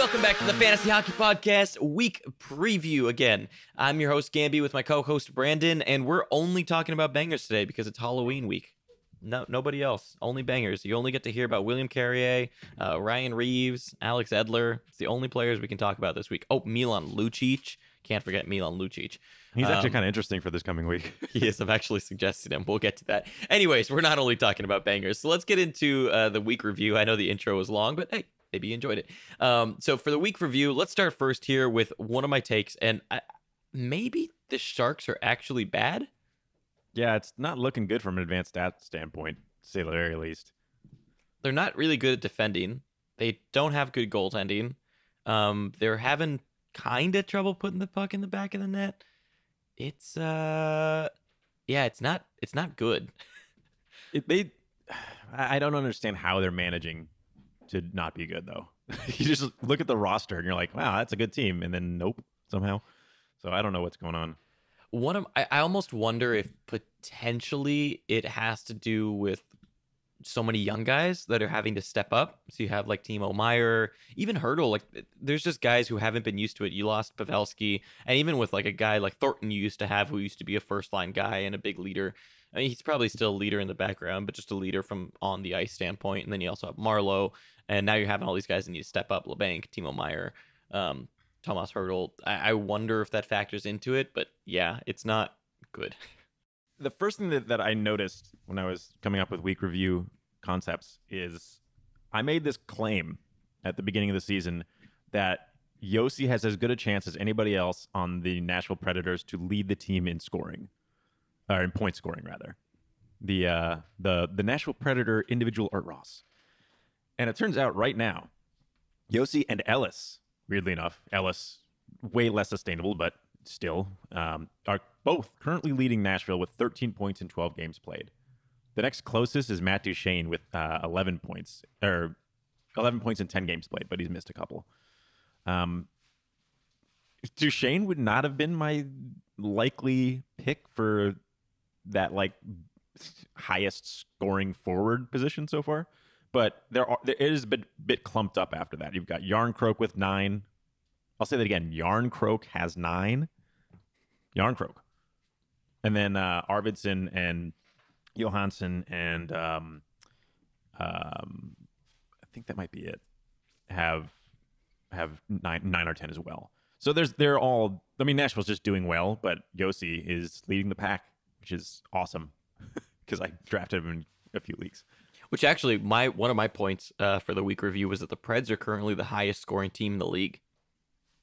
Welcome back to the Fantasy Hockey Podcast week preview again. I'm your host, Gamby, with my co-host, Brandon, and we're only talking about bangers today because it's Halloween week. No, nobody else. Only bangers. You only get to hear about William Carrier, Ryan Reeves, Alex Edler. It's the only players we can talk about this week. Oh, Milan Lucic. Can't forget Milan Lucic. He's actually kind of interesting for this coming week. He is. I've actually suggested him. We'll get to that. Anyways, we're not only talking about bangers. So let's get into the week review. I know the intro was long, but hey, maybe you enjoyed it. So for the week review, let's start first here with one of my takes. And maybe the Sharks are actually bad. Yeah, it's not looking good from an advanced stats standpoint, to say the very least. They're not really good at defending. They don't have good goaltending. They're having kind of trouble putting the puck in the back of the net. It's it's not good. I don't understand how they're managing to not be good though. You just look at the roster and you're like, wow, that's a good team, and then nope, somehow. So I don't know what's going on. I almost wonder if potentially it has to do with so many young guys that are having to step up. So you have like Timo Meier, even Hertl. Like there's just guys who haven't been used to it. You lost Pavelski, and even with like a guy like Thornton you used to have, who used to be a first line guy and a big leader. I mean, he's probably still a leader in the background, but just a leader from on the ice standpoint. And then you also have Marlowe, and now you're having all these guys that need to step up. LeBanc, Timo Meier, Thomas Hertl. I wonder if that factors into it, but yeah, it's not good. The first thing that I noticed when I was coming up with week review concepts is I made this claim at the beginning of the season that Yossi has as good a chance as anybody else on the Nashville Predators to lead the team in scoring, or in point scoring rather. The Nashville Predator individual Art Ross. And it turns out right now, Yossi and Ellis, weirdly enough, Ellis way less sustainable, but still, are both currently leading Nashville with 13 points in 12 games played. The next closest is Matt Duchene with 11 points, or 11 points in 10 games played, but he's missed a couple. Duchene would not have been my likely pick for that like highest scoring forward position so far, but there is a bit clumped up after that. You've got Yarncroke with 9. I'll say that again. Yarncroke has 9. Yarncroke. And then Arvidsson and Johansson and I think that might be it. Have 9 or 10 as well. So they're all. I mean, Nashville's just doing well, but Yossi is leading the pack, which is awesome because I drafted him in a few leagues. Which actually, one of my points for the week review was that the Preds are currently the highest scoring team in the league.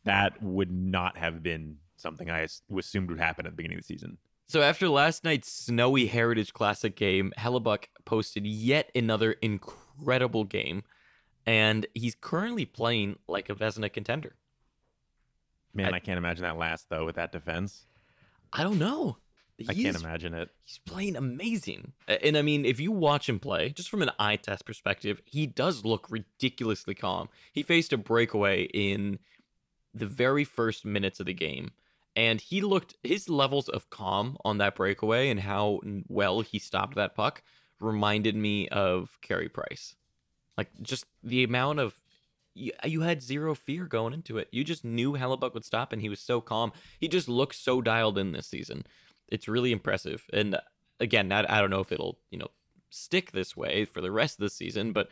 That would not have been something I assumed would happen at the beginning of the season. So after last night's snowy Heritage Classic game, Hellebuck posted yet another incredible game, and he's currently playing like a Vezina contender. Man, I can't imagine that last, though, with that defense. I don't know. I can't imagine it. He's playing amazing. And I mean, if you watch him play, just from an eye test perspective, he does look ridiculously calm. He faced a breakaway in the very first minutes of the game, and his levels of calm on that breakaway and how well he stopped that puck reminded me of Carey Price. Like, just the amount of, you had zero fear going into it. You just knew Hellebuck would stop, and he was so calm. He just looks so dialed in this season. It's really impressive. And again, I don't know if it'll, stick this way for the rest of the season, but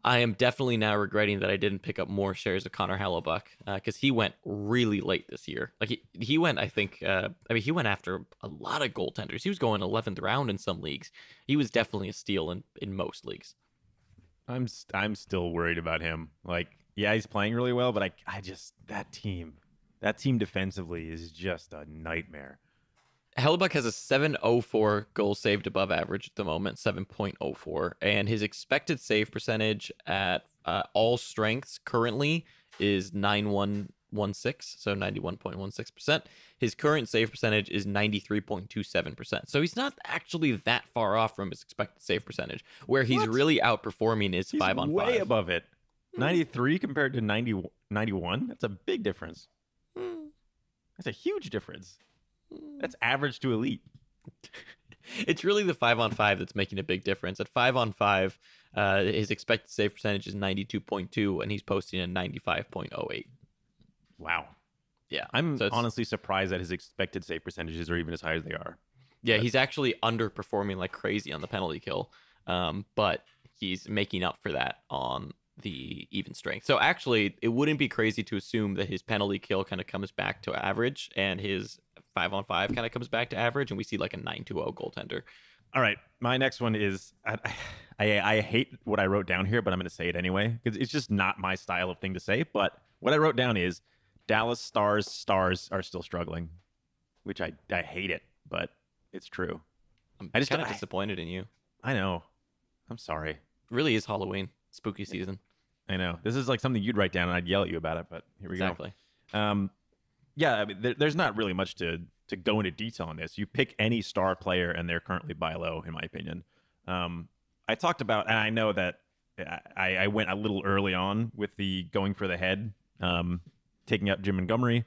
I am definitely now regretting that I didn't pick up more shares of Connor Hellebuck because he went really late this year. Like he went, I think, he went after a lot of goaltenders. He was going 11th round in some leagues. He was definitely a steal in most leagues. I'm still worried about him. Like, yeah, he's playing really well, but I just that team defensively is just a nightmare. Hellebuck has a 7.04 goals saved above average at the moment, 7.04, and his expected save percentage at all strengths currently is 9116, so 91.16%. His current save percentage is 93.27%. So he's not actually that far off from his expected save percentage. Where he's really outperforming is 5-on-5. Way above it. 93 compared to 91? That's a big difference. That's a huge difference. That's average to elite. It's really the 5-on-5 that's making a big difference. At 5-on-5, his expected save percentage is 92.2, and he's posting a 95.08. Wow. Yeah. I'm So honestly surprised that his expected save percentages are even as high as they are. yeah, But he's actually underperforming like crazy on the penalty kill, but he's making up for that on the even strength. So actually, it wouldn't be crazy to assume that his penalty kill kind of comes back to average, and his 5-on-5 kind of comes back to average, and we see like a 9.20 goaltender. all right, my next one is I hate what I wrote down here, but I'm going to say it anyway because it's just not my style of thing to say. But what I wrote down is Dallas Stars are still struggling, which I hate it, but it's true. I'm I just kind of disappointed in you. I know. I'm sorry. It really is Halloween, spooky season. I know. This is like something you'd write down and I'd yell at you about it, but here we Exactly. go. Yeah, I mean, there's not really much to go into detail on this. You pick any star player and they're currently buy low, in my opinion. I talked about, and I know that I went a little early on with the going for the head. Taking out Jim Montgomery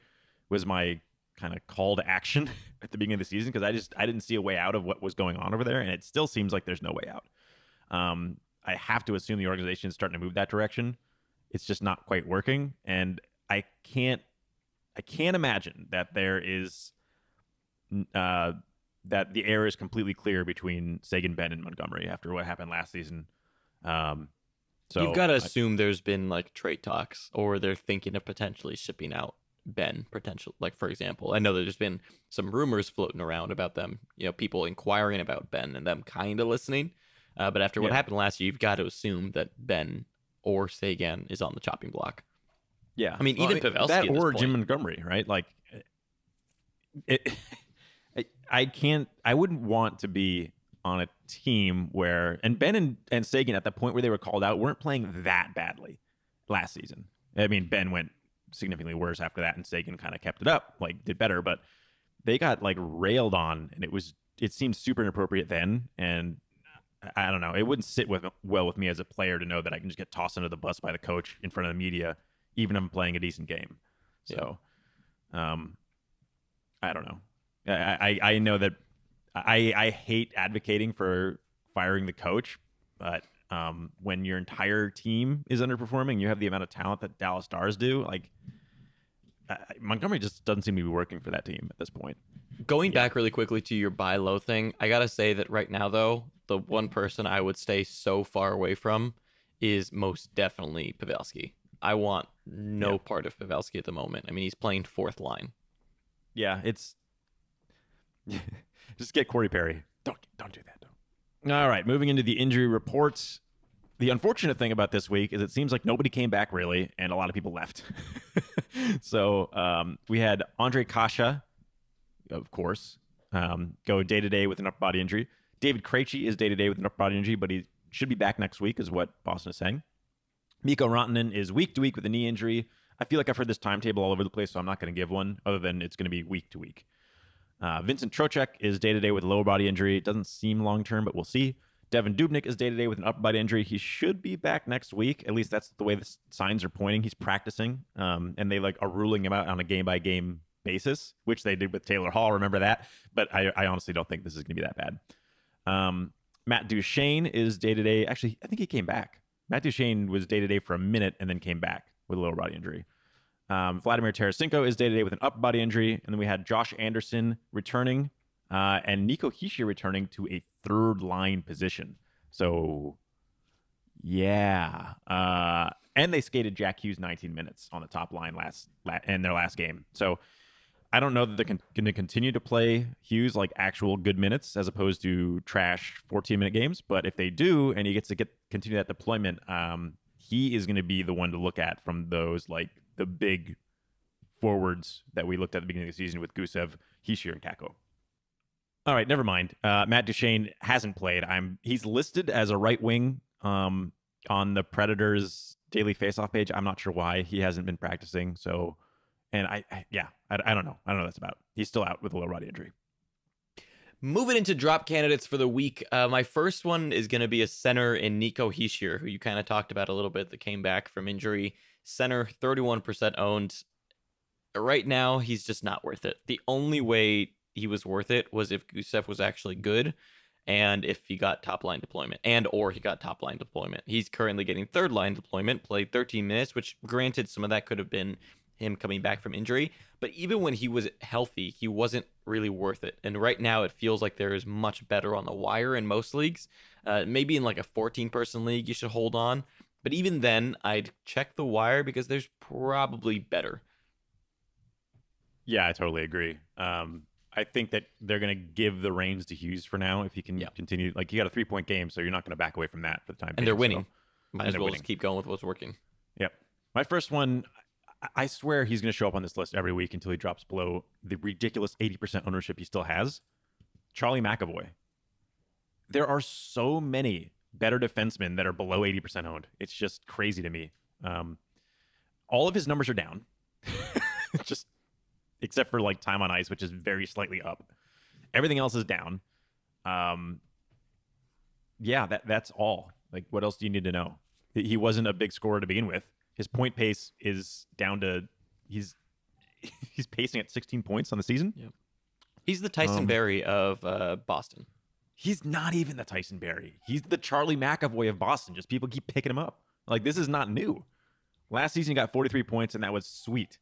was my kind of call to action at the beginning of the season because I didn't see a way out of what was going on over there, and it still seems like there's no way out. I have to assume the organization is starting to move that direction. It's just not quite working, and I can't imagine that there is that the air is completely clear between Sagan, Ben, and Montgomery after what happened last season. So you've got to assume there's been like trade talks, or they're thinking of potentially shipping out Ben. Potential, like for example, I know that there's been some rumors floating around about them. People inquiring about Ben and them kind of listening. But after what happened last year, you've got to assume that Ben or Sagan is on the chopping block. Yeah, I mean, even Pavelski that at this or point. Jim Montgomery, right? Like, I can't. I wouldn't want to be on a team where and Ben and Sagan at the point where they were called out weren't playing that badly last season. I mean, Ben went significantly worse after that, and Sagan kind of kept it up, like did better, but they got like railed on, and it seemed super inappropriate then, and I don't know. It wouldn't sit well with me as a player to know that I can just get tossed under the bus by the coach in front of the media, even if I'm playing a decent game. So, I don't know. I know that I hate advocating for firing the coach, but when your entire team is underperforming, you have the amount of talent that Dallas Stars do. Like Montgomery just doesn't seem to be working for that team at this point. Going back really quickly to your buy low thing, I gotta say that right now though, the one person I would stay so far away from is most definitely Pavelski. I want no part of Pavelski at the moment. I mean, he's playing fourth line. Yeah, it's just get Corey Perry. Don't do that. Don't. All right, moving into the injury reports. The unfortunate thing about this week is it seems like nobody came back really, and a lot of people left. So we had Andre Kasha, of course, go day-to-day with an upper body injury. David Krejci is day-to-day with an upper body injury, but he should be back next week, is what Boston is saying. Mikko Rantanen is week-to-week with a knee injury. I feel like I've heard this timetable all over the place, so I'm not going to give one, other than it's going to be week-to-week. Vincent Trocheck is day-to-day with a lower body injury. It doesn't seem long-term, but we'll see. Devin Dubnyk is day-to-day with an upper body injury. He should be back next week. At least that's the way the signs are pointing. He's practicing, and they are ruling him out on a game-by-game basis, which they did with Taylor Hall. Remember that? But I honestly don't think this is going to be that bad. Matt Duchene is day-to-day. Actually, I think he came back. Matt Duchene was day-to-day for a minute and then came back with a lower body injury. Vladimir Tarasenko is day-to-day with an upper body injury. And then we had Josh Anderson returning and Nico Hischier returning to a third-line position. So, yeah. And they skated Jack Hughes 19 minutes on the top line in their last game. So I don't know that they're going to continue to play Hughes like actual good minutes as opposed to trash 14-minute games. But if they do, and he gets to continue that deployment, he is going to be the one to look at from those like the big forwards that we looked at the beginning of the season with Gusev, Hischier, and Kakko. All right, never mind. Matt Duchene hasn't played. He's listed as a right wing on the Predators daily faceoff page. I'm not sure why he hasn't been practicing. So, and I don't know. I don't know what that's about. He's still out with a lower body injury. Moving into drop candidates for the week, my first one is going to be a center in Nico Hischier, who you kind of talked about a little bit, that came back from injury. Center, 31% owned. Right now, he's just not worth it. The only way he was worth it was if Gusev was actually good and if he got top line deployment or he got top line deployment. He's currently getting third line deployment, played 13 minutes, which granted some of that could have been him coming back from injury, but even when he was healthy, he wasn't really worth it. And right now it feels like there is much better on the wire in most leagues. Maybe in like a 14-person league you should hold on, but even then I'd check the wire because there's probably better. Yeah, I totally agree. I think that they're going to give the reins to Hughes for now if he can continue. Like, you got a 3-point game, so you're not going to back away from that for the time being. And they're winning. So, Might as well just keep going with what's working. Yep. My first one, I swear he's going to show up on this list every week until he drops below the ridiculous 80% ownership he still has. Charlie McAvoy. There are so many better defensemen that are below 80% owned. It's just crazy to me. All of his numbers are down. Just except for like time on ice, which is very slightly up. Everything else is down. Yeah, that's all. Like, what else do you need to know? He wasn't a big scorer to begin with. His point pace is down to he's pacing at 16 points on the season. Yep. He's the Tyson Barrie of Boston. He's not even the Tyson Barrie. He's the Charlie McAvoy of Boston. Just people keep picking him up. Like, this is not new. Last season he got 43 points, and that was sweet.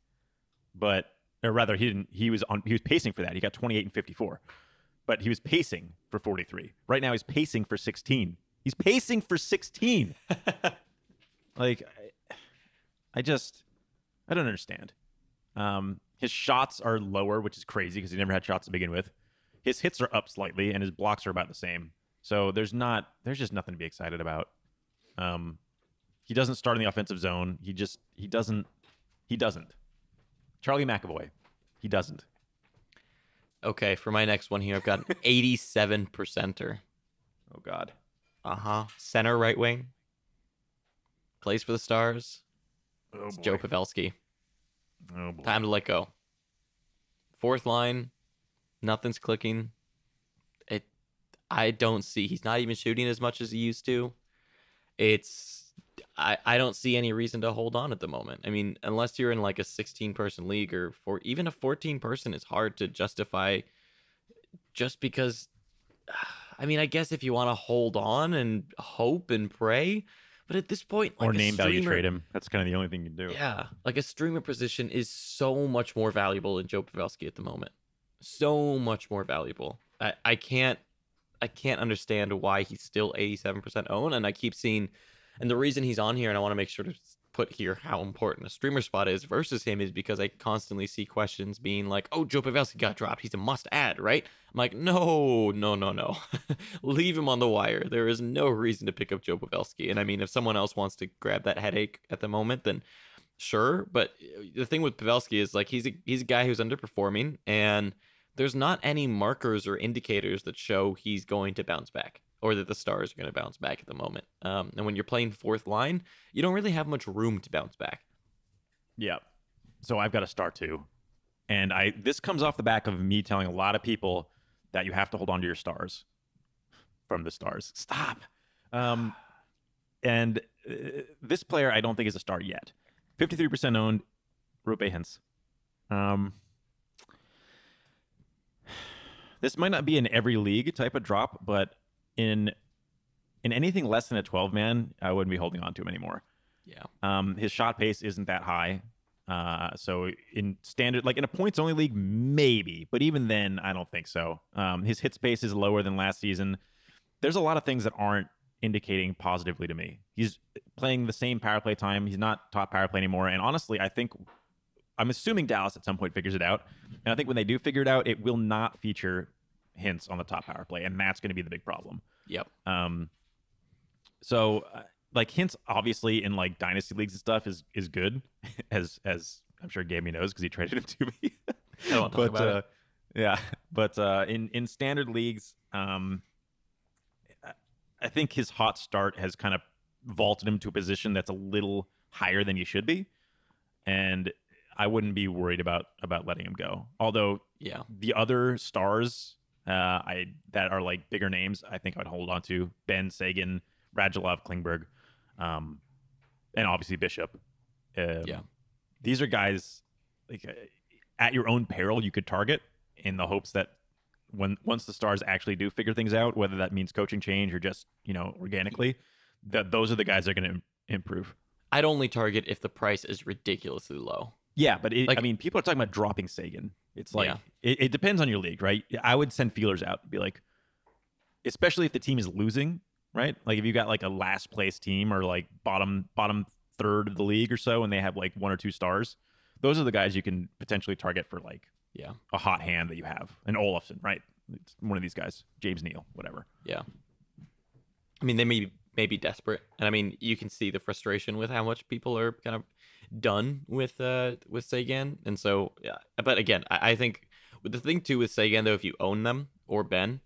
But or rather, he didn't. He was pacing for that. He got 28 and 54, but he was pacing for 43. Right now, he's pacing for 16. He's pacing for 16. Like, I don't understand. His shots are lower, which is crazy because he never had shots to begin with. His hits are up slightly, and his blocks are about the same. So there's just nothing to be excited about. He doesn't start in the offensive zone. He doesn't. Charlie McAvoy, he doesn't. Okay, for my next one here, I've got an 87%er. Oh, God. Center right wing. Plays for the Stars. Oh, it's boy. Joe Pavelski. Oh, boy. Time to let go. Fourth line, nothing's clicking. I don't see. He's not even shooting as much as he used to. I don't see any reason to hold on at the moment. I mean, unless you're in like a 16-person league or even a 14-person, it's hard to justify just because. I mean, I guess if you want to hold on and hope and pray, but at this point, like, or name value trade him. That's kind of the only thing you do. Yeah, like a streamer position is so much more valuable than Joe Pavelski at the moment. So much more valuable. I can't understand why he's still 87% owned, and I keep seeing. And the reason he's on here, and I want to make sure to put here how important a streamer spot is versus him, is because I constantly see questions being like, oh, Joe Pavelski got dropped. He's a must-add, right? I'm like, no. Leave him on the wire. There is no reason to pick up Joe Pavelski. And I mean, if someone else wants to grab that headache at the moment, then sure. But the thing with Pavelski is, like, he's a guy who's underperforming, and there's not any markers or indicators that show he's going to bounce back, or that the Stars are going to bounce back at the moment. And when you're playing fourth line, you don't really have much room to bounce back. Yeah. So I've got a star too. And this comes off the back of me telling a lot of people that you have to hold on to your stars from the Stars. Stop. And this player I don't think is a star yet. 53% owned, Rupe Hintz. This might not be an every league type of drop, but in anything less than a 12-man, I wouldn't be holding on to him anymore. Yeah. His shot pace isn't that high. So in standard, like in a points only league, maybe, but even then, I don't think so. His hit space is lower than last season. There's a lot of things that aren't indicating positively to me. He's playing the same power play time. He's not top power play anymore. And honestly, I'm assuming Dallas at some point figures it out. And I think when they do figure it out, it will not feature Hintz on the top power play, and that's going to be the big problem. Yep. So like Hintz, obviously in like dynasty leagues and stuff is good, as I'm sure Gammy knows because he traded him to me. I don't want to talk about it. Yeah, but in standard leagues, I think his hot start has kind of vaulted him to a position that's a little higher than you should be, and I wouldn't be worried about letting him go. Although, yeah, the other stars that are like bigger names, I think I'd hold on to Ben, Sagan, Radulov, Klingberg, and obviously Bishop. Yeah, these are guys like at your own peril you could target in the hopes that once the Stars actually do figure things out, whether that means coaching change or just organically, that those are the guys that are going to improve. I'd only target if the price is ridiculously low. Yeah, but Like- I mean, people are talking about dropping Sagan. It's like Yeah. it depends on your league, right? I would send feelers out and be like, especially if the team is losing, right? Like if you got like a last place team or like bottom third of the league or so, and they have like 1 or 2 stars, those are the guys you can potentially target for like Yeah. a hot hand that you have. An Olofsson, right? It's one of these guys, James Neal, whatever. Yeah. I mean, they may be desperate, and I mean, you can see the frustration with how much people are kind of done with Sagan, and so yeah. But again, I think with the thing too with Sagan though, if you own them or Ben,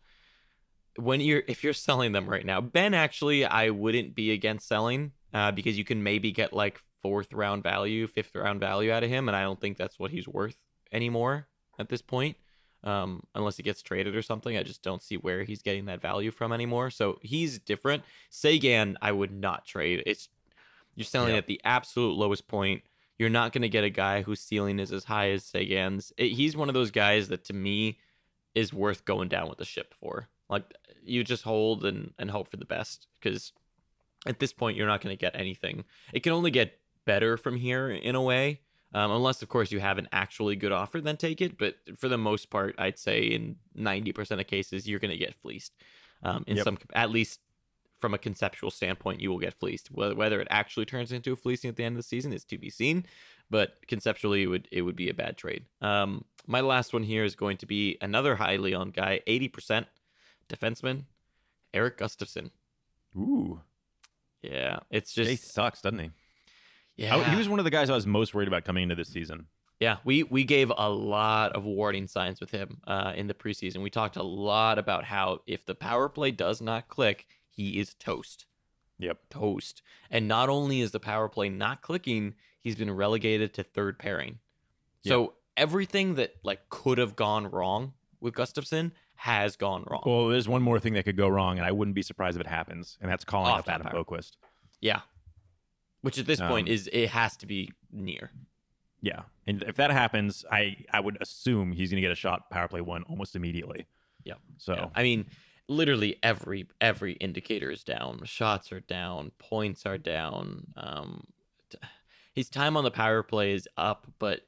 if you're selling them right now, Ben actually I wouldn't be against selling because you can maybe get like 4th round value, 5th round value out of him, and I don't think that's what he's worth anymore at this point. Unless he gets traded or something. I just don't see where he's getting that value from anymore. So he's different. Sagan, I would not trade. You're selling at the absolute lowest point. You're not going to get a guy whose ceiling is as high as Sagan's. He's one of those guys that to me is worth going down with the ship for. Like you just hold and hope for the best, because at this point you're not going to get anything. It can only get better from here in a way. Unless, of course, you have an actually good offer, then take it. But for the most part, I'd say in 90% of cases, you're going to get fleeced. At least from a conceptual standpoint, you will get fleeced. Whether it actually turns into a fleecing at the end of the season is to be seen. But conceptually, it would be a bad trade. My last one here is going to be another highly owned guy, 80% defenseman, Erik Gustafsson. Ooh. Yeah, it's just... He sucks, doesn't he? Yeah. He was one of the guys I was most worried about coming into this season. Yeah, we gave a lot of warning signs with him in the preseason. We talked a lot about how if the power play does not click, he is toast. Yep. Toast. And not only is the power play not clicking, he's been relegated to 3rd pairing. So everything that like could have gone wrong with Gustafsson has gone wrong. Well, there's one more thing that could go wrong, and I wouldn't be surprised if it happens, and that's calling up Adam Boquist. Yeah. Which at this point it has to be near. Yeah. And if that happens, I would assume he's going to get a shot power play 1 almost immediately. Yeah. So, yeah. I mean, literally every indicator is down. Shots are down. Points are down. His time on the power play is up, but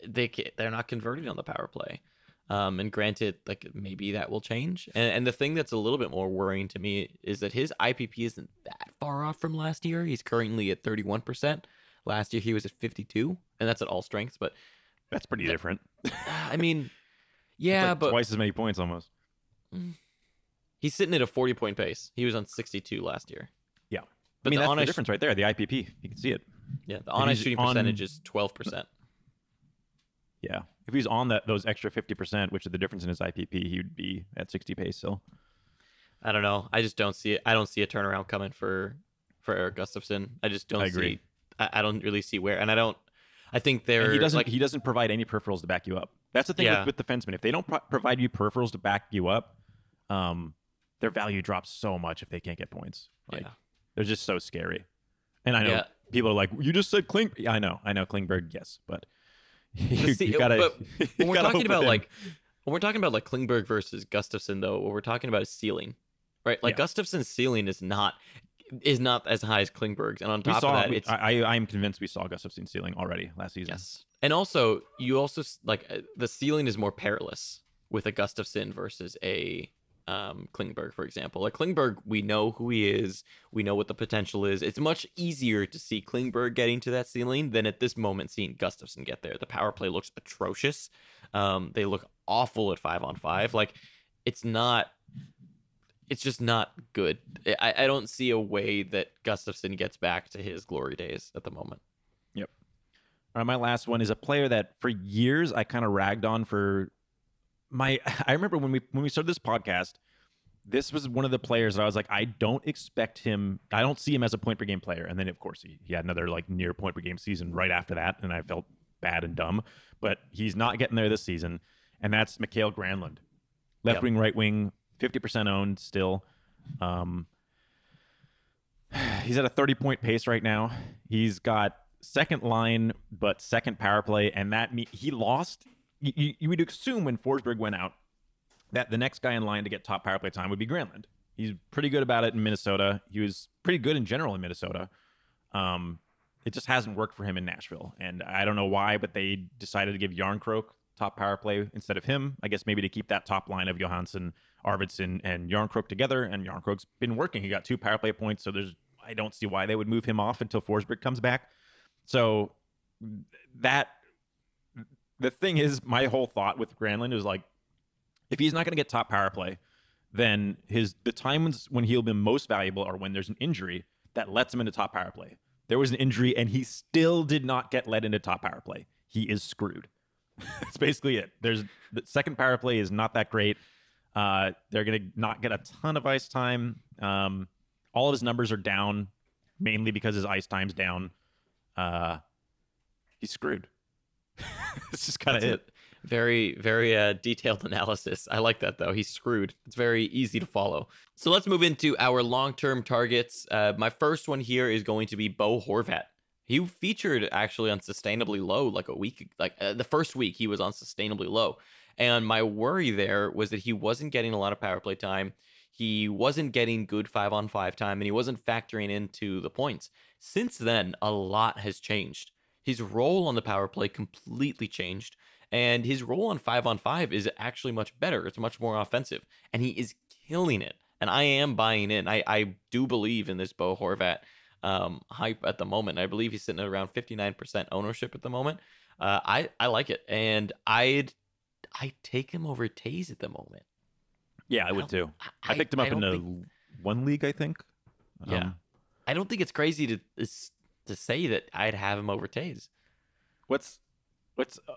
they're not converting on the power play. And granted, like maybe that will change. And the thing that's a little bit more worrying to me is that his IPP isn't that far off from last year. He's currently at 31%. Last year he was at 52, and that's at all strengths. But that's pretty different. I mean, yeah, like but twice as many points almost. He's sitting at a 40-point pace. He was on 62 last year. Yeah, but I mean that's the difference right there. The IPP, you can see it. Yeah, the on-ice shooting percentage is 12%. Yeah. If he's on those extra 50%, which is the difference in his IPP, he would be at 60 pace still. I don't know. I just don't see it. I don't see a turnaround coming for Erik Gustafsson. I just don't see. I don't really see where. And I think he doesn't provide any peripherals to back you up. That's the thing with defensemen. If they don't provide you peripherals to back you up, their value drops so much if they can't get points. They're just so scary. And I know people are like, you just said Kling. Yeah, I know Klingberg. Yes, but you gotta. But when we're talking about like Klingberg versus Gustafsson, though, what we're talking about is ceiling, right? Like Gustafsson's ceiling is not as high as Klingberg's, and on top of that, I'm convinced we saw Gustafsson's ceiling already last season. Yes, and also like the ceiling is more perilous with a Gustafsson versus a Klingberg, for example. Like Klingberg, we know who he is, we know what the potential is. It's much easier to see Klingberg getting to that ceiling than at this moment seeing Gustafsson get there. The power play looks atrocious. They look awful at 5-on-5. Like it's just not good. I don't see a way that Gustafsson gets back to his glory days at the moment. Yep. All right, my last one is a player that for years I kind of ragged on for I remember when we started this podcast, this was one of the players that I was like, I don't see him as a point per game player. And then of course he had another like near point per game season right after that, and I felt bad and dumb. But he's not getting there this season, and that's Mikael Granlund. Left wing, right wing, 50% owned still. He's at a 30-point pace right now. He's got second line, but second power play, and he lost. You would assume when Forsberg went out that the next guy in line to get top power play time would be Granlund. He's pretty good about it in Minnesota. He was pretty good in general in Minnesota. It just hasn't worked for him in Nashville. And I don't know why, but they decided to give Yarncroke top power play instead of him. I guess maybe to keep that top line of Johansson, Arvidsson, and Yarncroke together. And Yarncroke's been working. He got 2 power play points, so I don't see why they would move him off until Forsberg comes back. So the thing is, my whole thought with Granlund is like, if he's not going to get top power play, then the times when he'll be most valuable are when there's an injury that lets him into top power play. There was an injury, and he still did not get let into top power play. He is screwed. That's basically it. The second power play is not that great. They're going to not get a ton of ice time. All of his numbers are down, mainly because his ice time's down. He's screwed. It's just kind of it. Very, very detailed analysis. I like that, though. He's screwed. It's very easy to follow. So let's move into our long-term targets. My first one here is going to be Bo Horvat. He featured actually on Sustainably Low like a week, the first week he was on Sustainably Low. And my worry there was that he wasn't getting a lot of power play time. He wasn't getting good 5-on-5 time, and he wasn't factoring into the points. Since then, a lot has changed. His role on the power play completely changed. And his role on 5-on-5 is actually much better. It's much more offensive. And he is killing it. And I am buying in. I do believe in this Bo Horvat hype at the moment. I believe he's sitting at around 59% ownership at the moment. I like it. And I'd take him over Taze at the moment. Yeah, I would too. I picked him up in one league, I think. Yeah. I don't think it's crazy to say that I'd have him over Taze. What's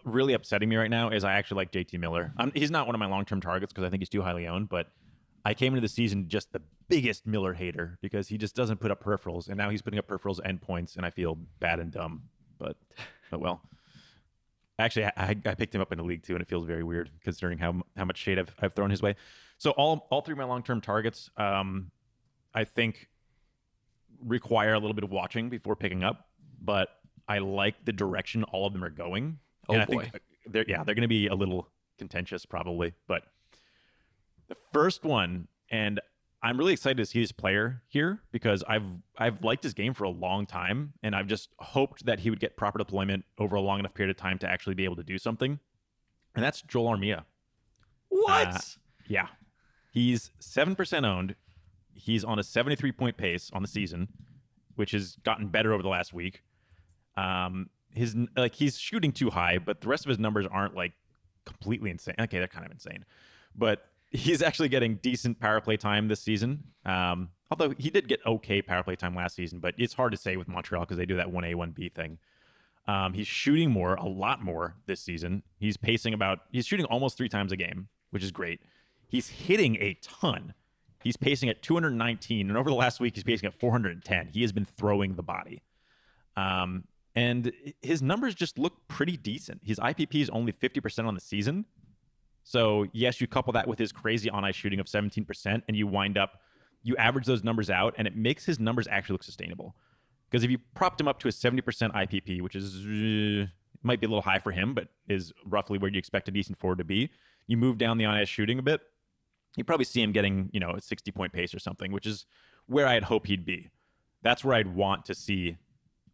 really upsetting me right now is I actually like JT Miller. He's not one of my long-term targets because I think he's too highly owned, but I came into the season just the biggest Miller hater because he just doesn't put up peripherals, and now he's putting up peripherals and points, and I feel bad and dumb. But well. Actually, I picked him up in a league too, and it feels very weird considering how much shade I've thrown his way. So all 3 of my long-term targets, I think, require a little bit of watching before picking up, but I like the direction all of them are going. And I think they're going to be a little contentious probably, but the first one, and I'm really excited to see his player here because I've liked his game for a long time, and I've just hoped that he would get proper deployment over a long enough period of time to actually be able to do something. And that's Joel Armia. What? Yeah. He's 7% owned. He's on a 73-point pace on the season, which has gotten better over the last week. He's shooting too high, but the rest of his numbers aren't like completely insane. Okay, they're kind of insane, but he's actually getting decent power play time this season. Although he did get okay power play time last season, but it's hard to say with Montreal because they do that 1A, 1B thing. He's shooting a lot more this season. He's shooting almost 3 times a game, which is great. He's hitting a ton. He's pacing at 219, and over the last week, he's pacing at 410. He has been throwing the body. And his numbers just look pretty decent. His IPP is only 50% on the season. So, yes, you couple that with his crazy on-ice shooting of 17%, and you average those numbers out, and it makes his numbers actually look sustainable. Because if you propped him up to a 70% IPP, which might be a little high for him, but is roughly where you expect a decent forward to be, you move down the on-ice shooting a bit, you probably see him getting, a 60-point pace or something, which is where I'd hope he'd be. That's where I'd want to see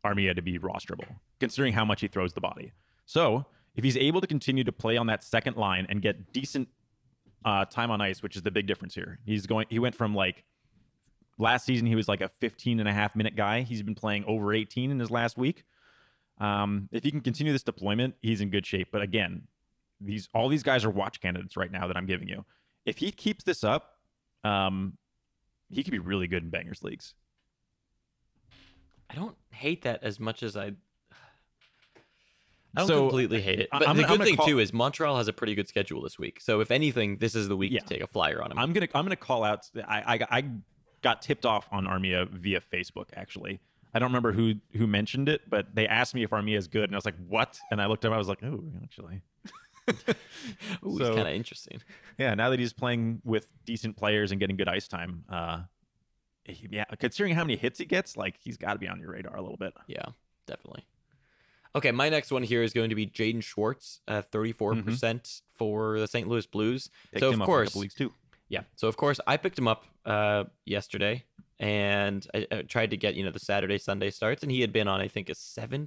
Armia to be rosterable, considering how much he throws the body. So, if he's able to continue to play on that second line and get decent time on ice, which is the big difference here. He went from last season, he was like a 15.5-minute guy. He's been playing over 18 in his last week. If he can continue this deployment, he's in good shape. But again, all these guys are watch candidates right now that I'm giving you. If he keeps this up, he could be really good in bangers leagues. I don't hate that as much as I don't completely hate it. But the good thing too is Montreal has a pretty good schedule this week. So if anything, this is the week to take a flyer on him. I'm gonna call out. I got tipped off on Armia via Facebook. Actually, I don't remember who mentioned it, but they asked me if Armia is good, and I was like, "What?" And I looked up. I was like, "Oh, actually." Ooh, he's kind of interesting. Yeah, now that he's playing with decent players and getting good ice time, considering how many hits he gets, he's got to be on your radar a little bit. Yeah, definitely. Okay, my next one here is going to be Jaden Schwartz, Mm-hmm. 34% for the St. Louis Blues. Picked So him of up in a couple course, leagues too. yeah. So of course, I picked him up yesterday, and I tried to get the Saturday Sunday starts, and he had been on I think a 7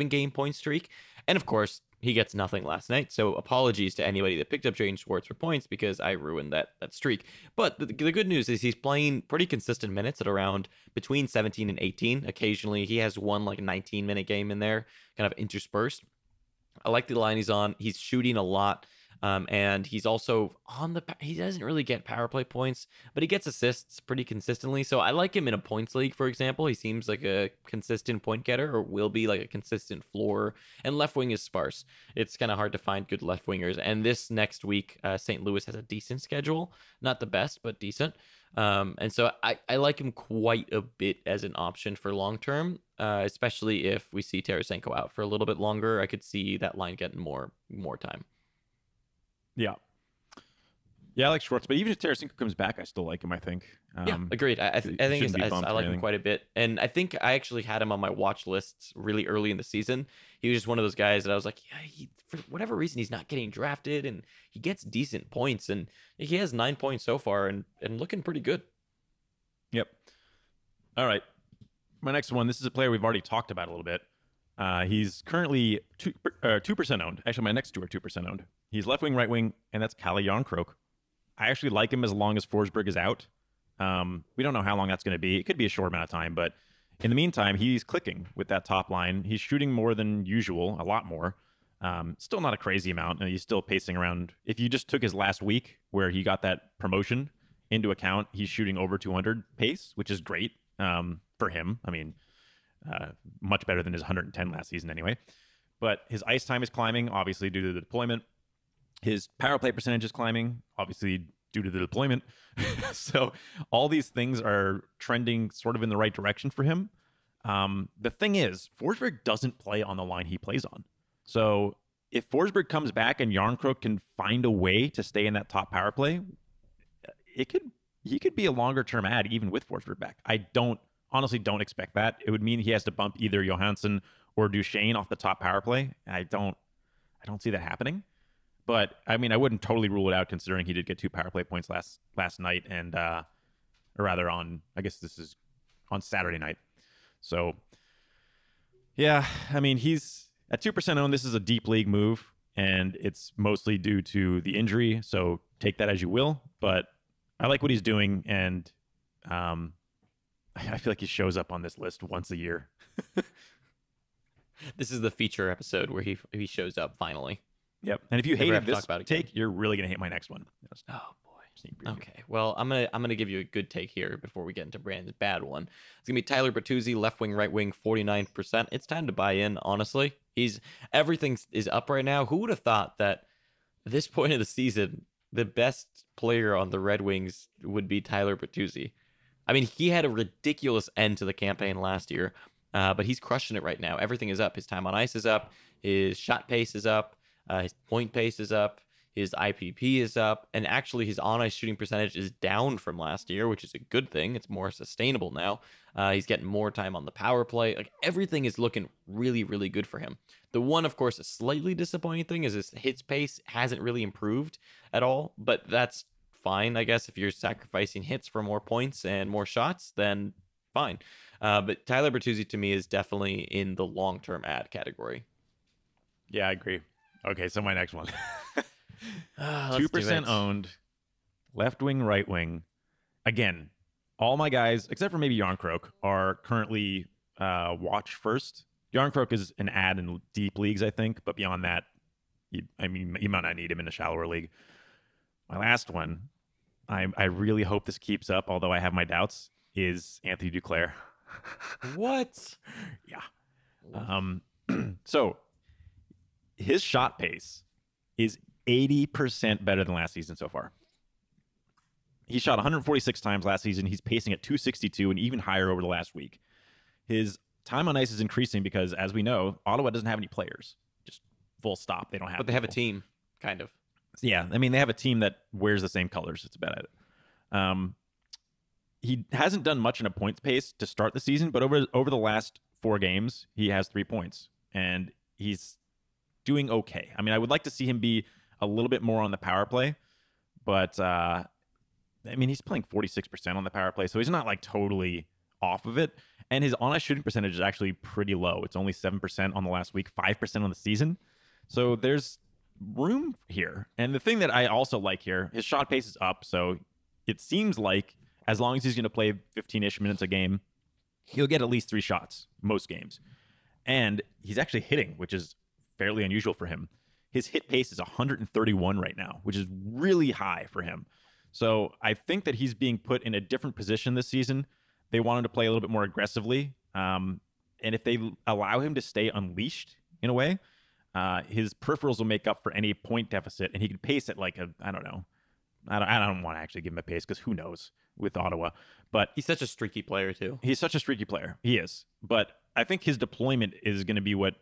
game point streak, and of course he gets nothing last night. So apologies to anybody that picked up Jaden Schwartz for points because I ruined that streak. But the good news is he's playing pretty consistent minutes at around between 17 and 18. Occasionally he has one like 19-minute game in there, kind of interspersed. I like the line he's on. He's shooting a lot. And he's also he doesn't really get power play points, but he gets assists pretty consistently. So I like him in a points league, for example. He seems like a consistent point getter, or will be like a consistent floor. And left wing is sparse. It's kind of hard to find good left wingers. And this next week, St. Louis has a decent schedule, not the best, but decent. And so I like him quite a bit as an option for long term, especially if we see Tarasenko out for a little bit longer. I could see that line getting more time. Yeah. Yeah, I like Schwartz, but even if Tarasenko comes back, I still like him, I think. Yeah, agreed. I think I like him anything. quite a bit. And I think I actually had him on my watch lists really early in the season. He was just one of those guys that I was like, yeah, for whatever reason, he's not getting drafted, and he gets decent points. And he has 9 points so far and looking pretty good. Yep. All right. My next one, this is a player we've already talked about a little bit. He's currently 2% owned. Actually, my next two are 2% owned. He's left wing, right wing, and that's Kalle Jarnkrok. I actually like him as long as Forsberg is out. We don't know how long that's going to be. It could be a short amount of time, but in the meantime, he's clicking with that top line. He's shooting more than usual, a lot more. Still not a crazy amount. He's still pacing around. If you just took his last week where he got that promotion into account, he's shooting over 200 pace, which is great for him. I mean, much better than his 110 last season anyway. But his ice time is climbing, obviously due to the deployment. His power play percentage is climbing, obviously due to the deployment. So all these things are trending sort of in the right direction for him. The thing is, Forsberg doesn't play on the line he plays on. So if Forsberg comes back and Jarnkrok can find a way to stay in that top power play, he could be a longer term ad even with Forsberg back. I honestly don't expect that. It would mean he has to bump either Johansson or Duchesne off the top power play. I don't see that happening. But I mean, I wouldn't totally rule it out considering he did get 2 power play points last night, and or rather I guess this is on Saturday night. So yeah, I mean, he's at 2% owned. This is a deep league move, and it's mostly due to the injury. So take that as you will. But I like what he's doing, and I feel like he shows up on this list once a year. This is the feature episode where he shows up finally. Yep. And if you Never hated have to this talk about it take, again. you're really gonna hate my next one. Oh boy. Okay. Well, I'm gonna give you a good take here before we get into Brandon's bad one. It's gonna be Tyler Bertuzzi, left wing, right wing, 49%. It's time to buy in. Honestly, everything is up right now. Who would have thought that at this point of the season, the best player on the Red Wings would be Tyler Bertuzzi? I mean, he had a ridiculous end to the campaign last year, but he's crushing it right now. Everything is up. His time on ice is up. His shot pace is up. His point pace is up. His IPP is up. And actually, his on-ice shooting percentage is down from last year, which is a good thing. It's more sustainable now. He's getting more time on the power play. Like, everything is looking really, really good for him. The one, of course, a slightly disappointing thing is his hits pace hasn't really improved at all. But that's fine, I guess. If you're sacrificing hits for more points and more shots, then fine. But Tyler Bertuzzi, to me, is definitely in the long-term ad category. Yeah, I agree. Okay, so my next one. Let's 2% owned, left wing, right wing. Again, all my guys, except for maybe Jarnkrok, are currently watch first. Jarnkrok is an ad in deep leagues, I think, but beyond that, you might not need him in a shallower league. My last one, I really hope this keeps up, although I have my doubts, is Anthony Duclair. What? Yeah. So his shot pace is 80% better than last season so far. He shot 146 times last season. He's pacing at 262 and even higher over the last week. His time on ice is increasing because, as we know, Ottawa doesn't have any players. Just full stop. They don't have. But they have a team, kind of. Yeah, I mean, they have a team that wears the same colors. It's about it. He hasn't done much in a points pace to start the season, but over the last 4 games, he has 3 points. and he's doing okay. I mean, I would like to see him be a little bit more on the power play, but I mean, he's playing 46% on the power play, so he's not like totally off of it. And his on-ice shooting percentage is actually pretty low. It's only 7% on the last week, 5% on the season. So there's room here. And the thing that I also like here, his shot pace is up, so it seems like as long as he's going to play 15-ish minutes a game, he'll get at least 3 shots most games. And he's actually hitting, which is fairly unusual for him. His hit pace is 131 right now, which is really high for him. So I think that he's being put in a different position this season. They want him to play a little bit more aggressively. And if they allow him to stay unleashed in a way, his peripherals will make up for any point deficit, and he can pace it like I don't know. I don't want to actually give him a pace because who knows with Ottawa. But He's such a streaky player, too. he's such a streaky player. He is. But I think his deployment is going to be what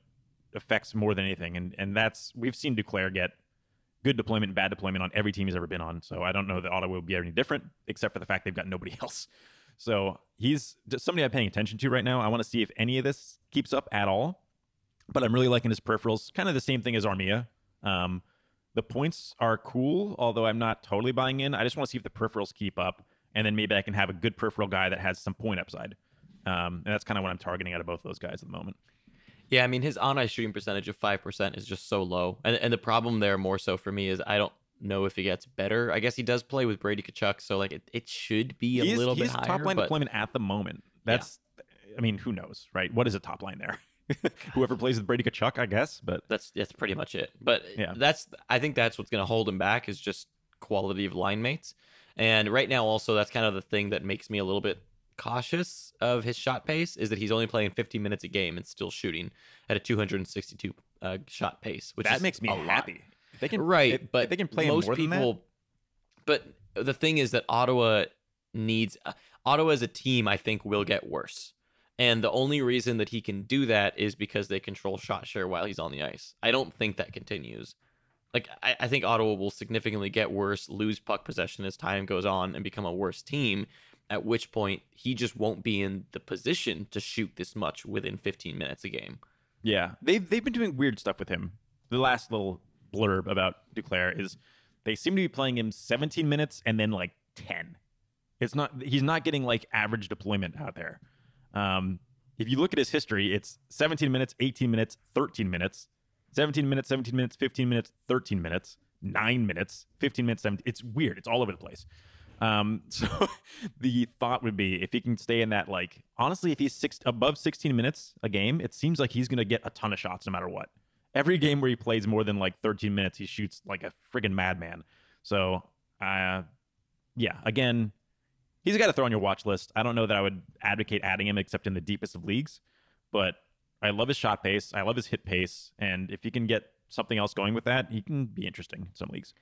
affects more than anything. And that's, we've seen Duclair get good deployment and bad deployment on every team he's ever been on. So I don't know that Ottawa will be any different, except for the fact they've got nobody else. So he's just somebody I'm paying attention to right now. I want to see if any of this keeps up at all. But I'm really liking his peripherals. Kind of the same thing as Armia. The points are cool, although I'm not totally buying in. I just want to see if the peripherals keep up, and then maybe I can have a good peripheral guy that has some point upside. And that's kind of what I'm targeting out of both of those guys at the moment. Yeah, I mean, his on-ice shooting percentage of 5% is just so low. And the problem there more so for me is I don't know if he gets better. I guess he does play with Brady Tkachuk, so like it should be a little bit higher. He's top line but deployment at the moment. That's, I mean, who knows, right? What is a top line there? Whoever plays with Brady Tkachuk, I guess. But that's pretty much it. But yeah, I think that's what's going to hold him back is just quality of line mates. And right now, also, that's kind of the thing that makes me a little bit cautious of his shot pace is that he's only playing 50 minutes a game and still shooting at a 262 shot pace, which that makes me happy. If they can, right? But if they can play most more people. But the thing is that Ottawa as a team, I think, will get worse. And the only reason that he can do that is because they control shot share while he's on the ice. I don't think that continues. Like, I think Ottawa will significantly get worse, lose puck possession as time goes on, and become a worse team, at which point he just won't be in the position to shoot this much within 15 minutes a game. Yeah, they've been doing weird stuff with him. The last little blurb about Duclair is they seem to be playing him 17 minutes and then like 10. He's not getting like average deployment out there. If you look at his history, it's 17 minutes, 18 minutes, 13 minutes, 17 minutes, 17 minutes, 15 minutes, 13 minutes, 9 minutes, 15 minutes, 17. It's weird. It's all over the place. So the thought would be if he can stay in that, like, honestly, if he's above 16 minutes a game, it seems like he's going to get a ton of shots no matter what. Every game where he plays more than like 13 minutes, he shoots like a friggin' madman. So, yeah, again, he's a guy to throw on your watch list. I don't know that I would advocate adding him except in the deepest of leagues, but I love his shot pace. I love his hit pace. And if he can get something else going with that, he can be interesting in some leagues.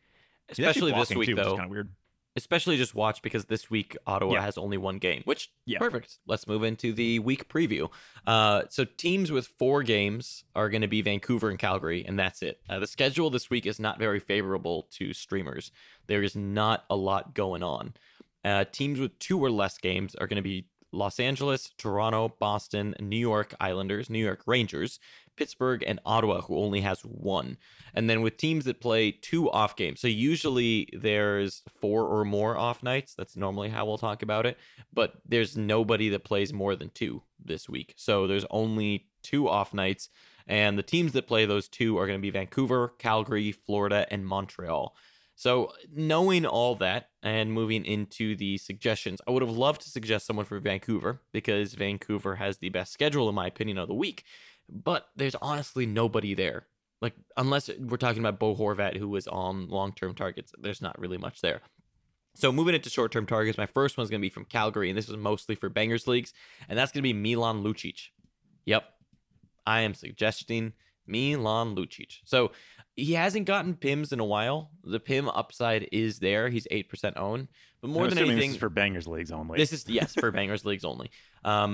Especially this week, too, though. Which is kind of weird. Especially just watch because this week Ottawa has only one game, which perfect. Let's move into the week preview. So teams with 4 games are going to be Vancouver and Calgary, and that's it. The schedule this week is not very favorable to streamers. There is not a lot going on. Teams with 2 or less games are going to be Los Angeles, Toronto, Boston, New York Islanders, New York Rangers, Pittsburgh, and Ottawa, who only has 1. And then with teams that play 2 off games, so usually there's 4 or more off nights. That's normally how we'll talk about it. But there's nobody that plays more than 2 this week. So there's only 2 off nights. And the teams that play those 2 are going to be Vancouver, Calgary, Florida, and Montreal. So knowing all that and moving into the suggestions, I would have loved to suggest someone for Vancouver because Vancouver has the best schedule, in my opinion, of the week. But there's honestly nobody there. Like, unless we're talking about Bo Horvat, who was on long-term targets, there's not really much there. So moving into short-term targets, my first one's going to be from Calgary, and this is mostly for Bangers Leagues, and that's going to be Milan Lucic. Yep, I am suggesting Milan Lucic. So he hasn't gotten PIMs in a while. The PIM upside is there. He's 8% owned. But more than anything, this is for Bangers Leagues only. This is, yes, for Bangers Leagues only.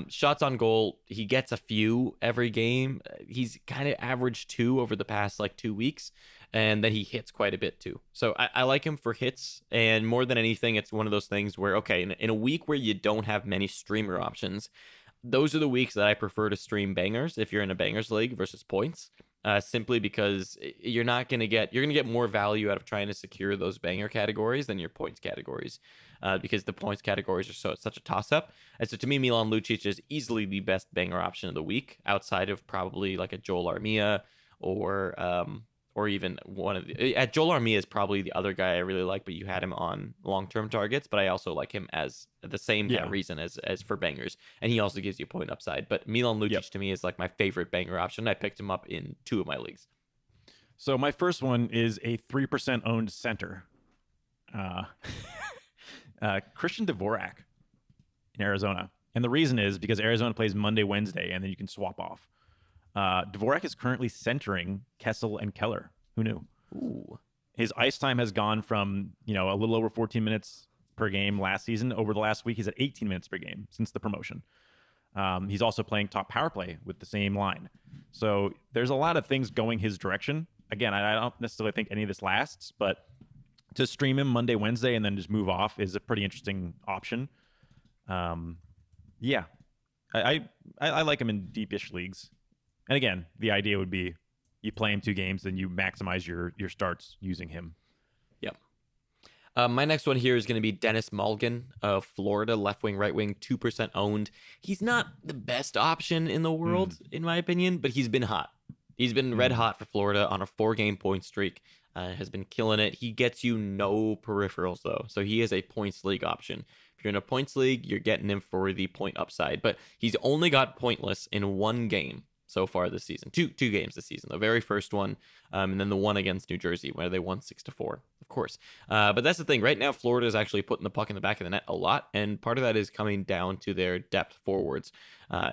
Shots on goal, he gets a few every game. He's kind of averaged 2 over the past like 2 weeks. And then he hits quite a bit too. So I like him for hits. And more than anything, it's one of those things where, okay, in a week where you don't have many streamer options, those are the weeks that I prefer to stream bangers if you're in a bangers league versus points. Simply because you're gonna get more value out of trying to secure those banger categories than your points categories, because the points categories are such a toss up. And so to me, Milan Lucic is easily the best banger option of the week, outside of probably like a Joel Armia or even one of the at Joel Armia is probably the other guy I really like, but you had him on long-term targets, but I also like him as the same kind of reason as for bangers, and he also gives you point upside. But Milan Lucic to me is like my favorite banger option. I picked him up in 2 of my leagues. So my first one is a 3% owned center, Christian Dvorak in Arizona, and the reason is because Arizona plays Monday, Wednesday, and then you can swap off. Dvorak is currently centering Kessel and Keller. Who knew? Ooh. His ice time has gone from, a little over 14 minutes per game last season. Over the last week, he's at 18 minutes per game since the promotion. He's also playing top power play with the same line. So there's a lot of things going his direction. Again, I don't necessarily think any of this lasts, but to stream him Monday, Wednesday, and then just move off is a pretty interesting option. Yeah, I like him in deepish leagues. And again, the idea would be you play him 2 games, then you maximize your starts using him. Yep. My next one here is going to be Dennis Mulligan of Florida, left wing, right wing, 2% owned. He's not the best option in the world, in my opinion, but he's been hot. He's been red hot for Florida on a 4-game point streak. Has been killing it. He gets you no peripherals, though. So he is a points league option. If you're in a points league, you're getting him for the point upside. But he's only got pointless in 1 game so far this season. Two games this season. The very first one, and then the one against New Jersey where they won 6-4, of course. But that's the thing. Right now, Florida is actually putting the puck in the back of the net a lot, and part of that is coming down to their depth forwards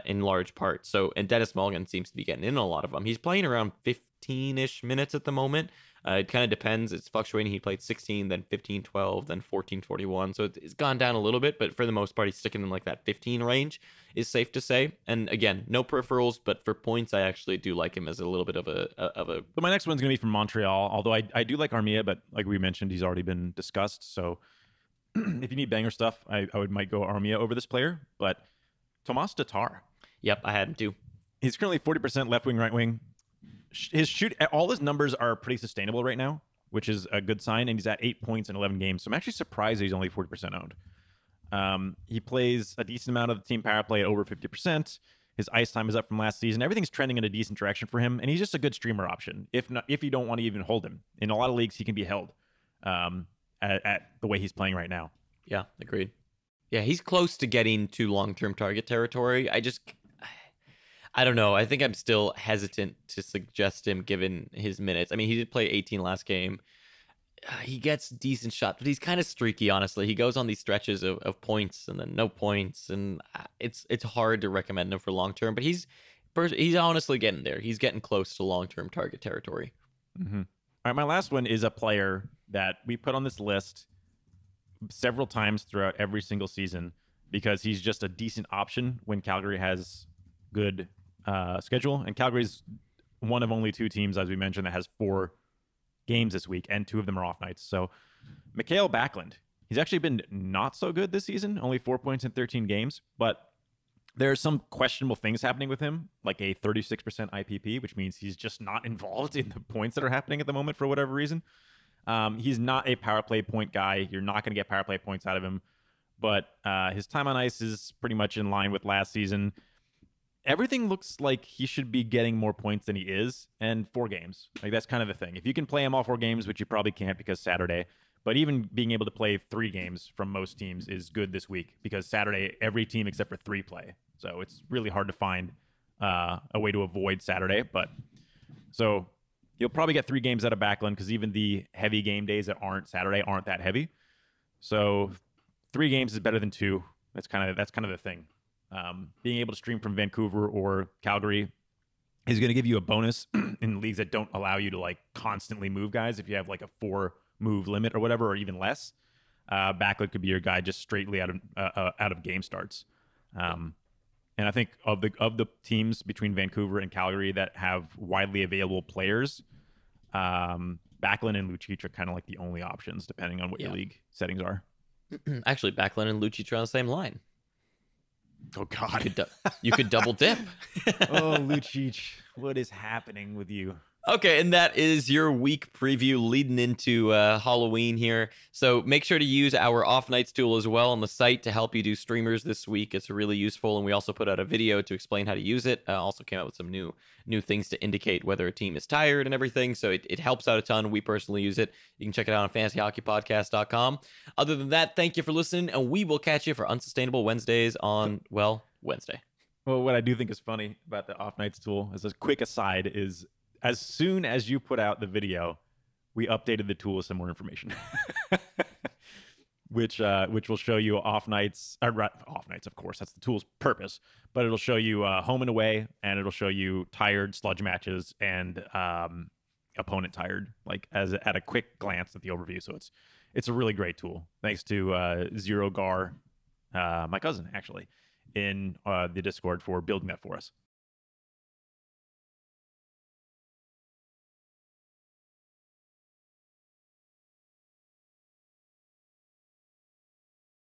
in large part. So, and Dennis Mulligan seems to be getting in a lot of them. He's playing around 15-ish minutes at the moment. It kind of depends. It's fluctuating. He played 16, then 15, 12, then 14, 41. So it's gone down a little bit, but for the most part, he's sticking in like that 15 range is safe to say. And again, no peripherals, but for points, I actually do like him as a little bit of a. But my next one's going to be from Montreal, although I do like Armia, but like we mentioned, he's already been discussed. So if you need banger stuff, I might go Armia over this player. But Tomas Tatar. Yep, I had him too. He's currently 40% left wing, right wing. All his numbers are pretty sustainable right now, which is a good sign, and he's at 8 points in 11 games. So I'm actually surprised that he's only 40% owned. He plays a decent amount of the team power play at over 50%. His ice time is up from last season. Everything's trending in a decent direction for him, and he's just a good streamer option. If you don't want to even hold him, in a lot of leagues he can be held at the way he's playing right now. Yeah, agreed. Yeah, he's close to getting to long-term target territory. I don't know. I think I'm still hesitant to suggest him given his minutes. I mean, he did play 18 last game. He gets decent shots, but he's kind of streaky, honestly. He goes on these stretches of points and then no points, and it's hard to recommend him for long-term, but he's honestly getting there. He's getting close to long-term target territory. Mm-hmm. All right, my last one is a player that we put on this list several times throughout every single season because he's just a decent option when Calgary has good schedule, and Calgary's one of only 2 teams, as we mentioned, that has 4 games this week, and 2 of them are off nights. So Mikael Backlund, he's actually been not so good this season, only 4 points in 13 games, but there are some questionable things happening with him, like a 36% IPP, which means he's just not involved in the points that are happening at the moment for whatever reason. He's not a power play point guy. You're not going to get power play points out of him, but his time on ice is pretty much in line with last season. Everything looks like he should be getting more points than he is, and 4 games. Like, that's kind of the thing. If you can play him all 4 games, which you probably can't because Saturday, but even being able to play 3 games from most teams is good this week because Saturday, every team except for 3 play. So it's really hard to find a way to avoid Saturday. But so you'll probably get 3 games out of Backlund because even the heavy game days that aren't Saturday aren't that heavy. So 3 games is better than 2. That's kind of the thing. Being able to stream from Vancouver or Calgary is going to give you a bonus in leagues that don't allow you to like constantly move guys. If you have like a 4 move limit or whatever, or even less, Backlund could be your guy just straightly out of game starts. And I think of the teams between Vancouver and Calgary that have widely available players, Backlund and Lucic are kind of like the only options depending on what your league settings are. Actually, Backlund and Lucic are on the same line. Oh God. You could double dip. Oh, Lucic, what is happening with you? Okay, and that is your week preview leading into Halloween here. So make sure to use our Off Nights tool as well on the site to help you do streamers this week. It's really useful, and we also put out a video to explain how to use it. Also came out with some new things to indicate whether a team is tired and everything, so it helps out a ton. We personally use it. You can check it out on fantasyhockeypodcast.com. Other than that, thank you for listening, and we will catch you for Unsustainable Wednesdays on, well, Wednesday. Well, what I do think is funny about the Off Nights tool, as a quick aside, is as soon as you put out the video, we updated the tool with some more information, which will show you off nights, of course, that's the tool's purpose, but it'll show you home and away, and it'll show you tired sludge matches and opponent tired, like at a quick glance at the overview. So it's a really great tool. Thanks to Zero Gar, my cousin, actually, in the Discord for building that for us.